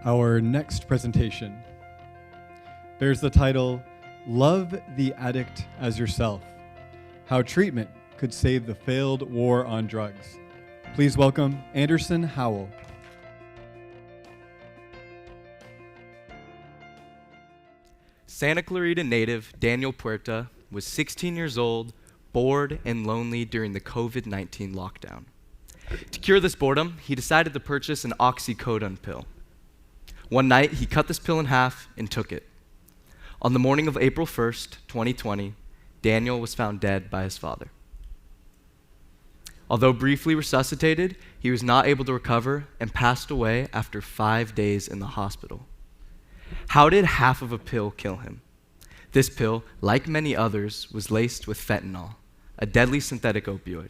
Our next presentation bears the title, Love the Addict as Yourself, How Treatment Could Save the Failed War on Drugs. Please welcome Anderson Howell. Santa Clarita native Daniel Puerta was 16 years old, bored and lonely during the COVID-19 lockdown. To cure this boredom, he decided to purchase an oxycodone pill. One night, he cut this pill in half and took it. On the morning of April 1st, 2020, Daniel was found dead by his father. Although briefly resuscitated, he was not able to recover and passed away after 5 days in the hospital. How did half of a pill kill him? This pill, like many others, was laced with fentanyl, a deadly synthetic opioid.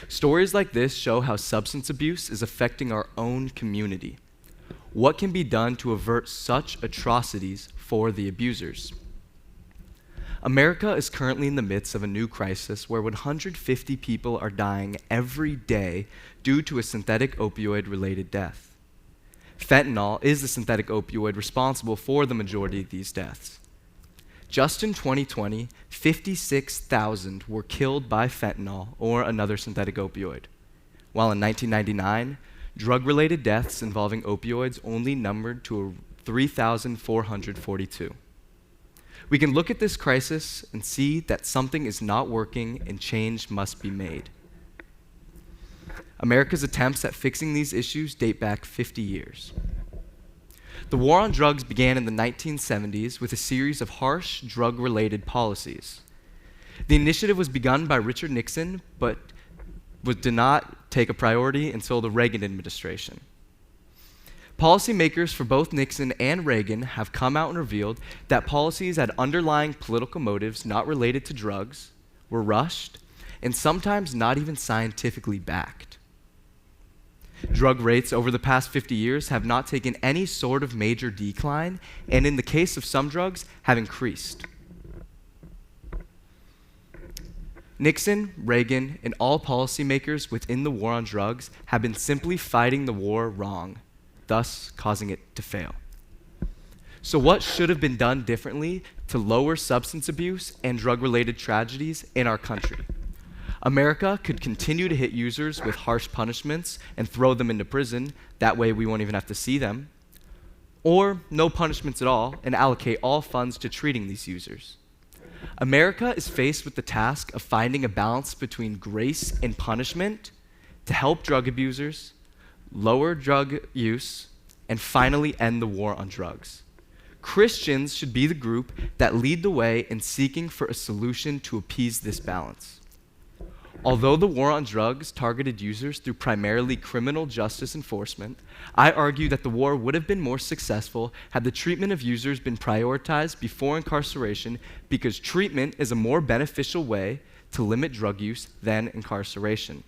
Stories like this show how substance abuse is affecting our own community. What can be done to avert such atrocities for the abusers? America is currently in the midst of a new crisis where 150 people are dying every day due to a synthetic opioid-related death. Fentanyl is the synthetic opioid responsible for the majority of these deaths. Just in 2020, 56,000 were killed by fentanyl or another synthetic opioid, while in 1999, drug-related deaths involving opioids only numbered to 3,442. We can look at this crisis and see that something is not working and change must be made. America's attempts at fixing these issues date back 50 years. The war on drugs began in the 1970s with a series of harsh drug-related policies. The initiative was begun by Richard Nixon, but did not take a priority until the Reagan administration. Policymakers for both Nixon and Reagan have come out and revealed that policies had underlying political motives not related to drugs, were rushed, and sometimes not even scientifically backed. Drug rates over the past 50 years have not taken any sort of major decline, and in the case of some drugs, have increased. Nixon, Reagan, and all policymakers within the war on drugs have been simply fighting the war wrong, thus causing it to fail. So what should have been done differently to lower substance abuse and drug-related tragedies in our country? America could continue to hit users with harsh punishments and throw them into prison, that way we won't even have to see them, or no punishments at all and allocate all funds to treating these users. America is faced with the task of finding a balance between grace and punishment to help drug abusers, lower drug use, and finally end the war on drugs. Christians should be the group that lead the way in seeking for a solution to appease this balance. Although the war on drugs targeted users through primarily criminal justice enforcement, I argue that the war would have been more successful had the treatment of users been prioritized before incarceration, because treatment is a more beneficial way to limit drug use than incarceration.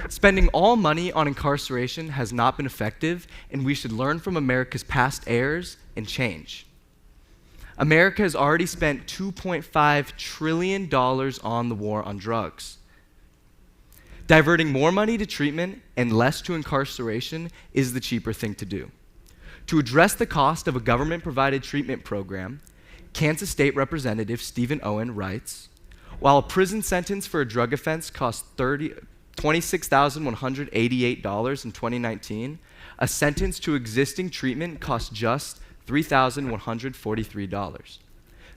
Spending all money on incarceration has not been effective, and we should learn from America's past errors and change. America has already spent $2.5 trillion on the war on drugs. Diverting more money to treatment and less to incarceration is the cheaper thing to do. To address the cost of a government-provided treatment program, Kansas State Representative Stephen Owen writes, while a prison sentence for a drug offense costs $26,188 in 2019, a sentence to existing treatment costs just $3,143.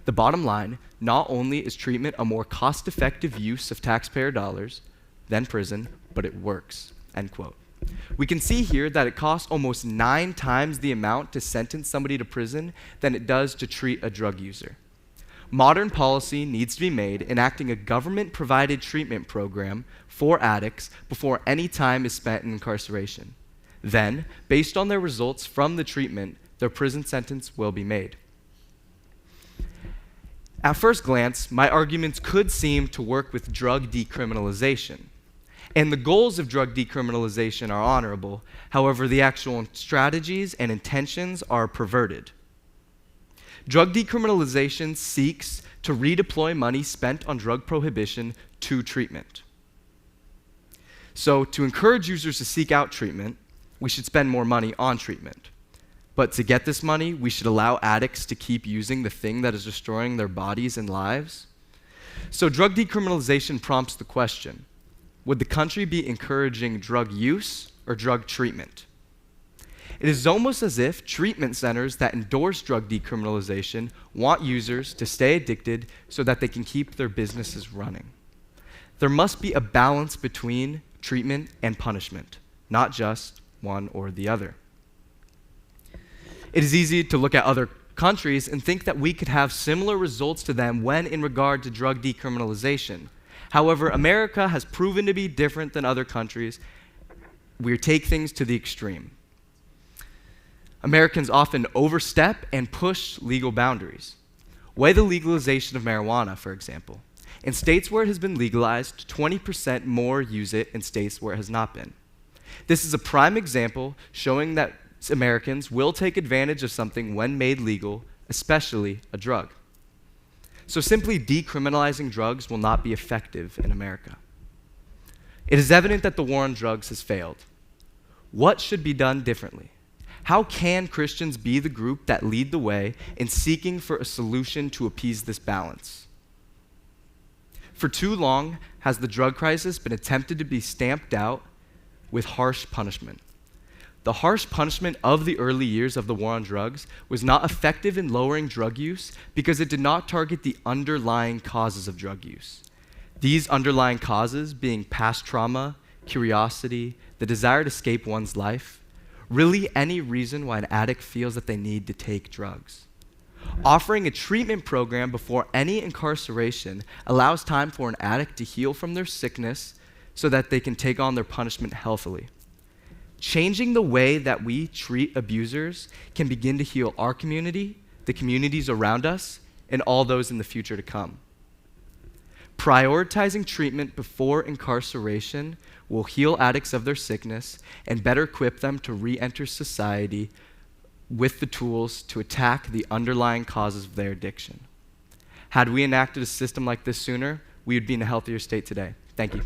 The bottom line, not only is treatment a more cost-effective use of taxpayer dollars than prison, but it works, end quote. We can see here that it costs almost 9 times the amount to sentence somebody to prison than it does to treat a drug user. Modern policy needs to be made enacting a government-provided treatment program for addicts before any time is spent in incarceration. Then, based on their results from the treatment, their prison sentence will be made. At first glance, my arguments could seem to work with drug decriminalization. And the goals of drug decriminalization are honorable. However, the actual strategies and intentions are perverted. Drug decriminalization seeks to redeploy money spent on drug prohibition to treatment. So, to encourage users to seek out treatment, we should spend more money on treatment. But to get this money, we should allow addicts to keep using the thing that is destroying their bodies and lives. So drug decriminalization prompts the question, would the country be encouraging drug use or drug treatment? It is almost as if treatment centers that endorse drug decriminalization want users to stay addicted so that they can keep their businesses running. There must be a balance between treatment and punishment, not just one or the other. It is easy to look at other countries and think that we could have similar results to them when in regard to drug decriminalization. However, America has proven to be different than other countries. We take things to the extreme. Americans often overstep and push legal boundaries. Weigh the legalization of marijuana, for example. In states where it has been legalized, 20% more use it in states where it has not been. This is a prime example showing that Americans will take advantage of something when made legal, especially a drug. So simply decriminalizing drugs will not be effective in America. It is evident that the war on drugs has failed. What should be done differently? How can Christians be the group that lead the way in seeking for a solution to appease this balance? For too long has the drug crisis been attempted to be stamped out with harsh punishment. The harsh punishment of the early years of the war on drugs was not effective in lowering drug use because it did not target the underlying causes of drug use. These underlying causes being past trauma, curiosity, the desire to escape one's life, really any reason why an addict feels that they need to take drugs. Offering a treatment program before any incarceration allows time for an addict to heal from their sickness so that they can take on their punishment healthily. Changing the way that we treat abusers can begin to heal our community, the communities around us, and all those in the future to come. Prioritizing treatment before incarceration will heal addicts of their sickness and better equip them to re-enter society with the tools to attack the underlying causes of their addiction. Had we enacted a system like this sooner, we would be in a healthier state today. Thank you.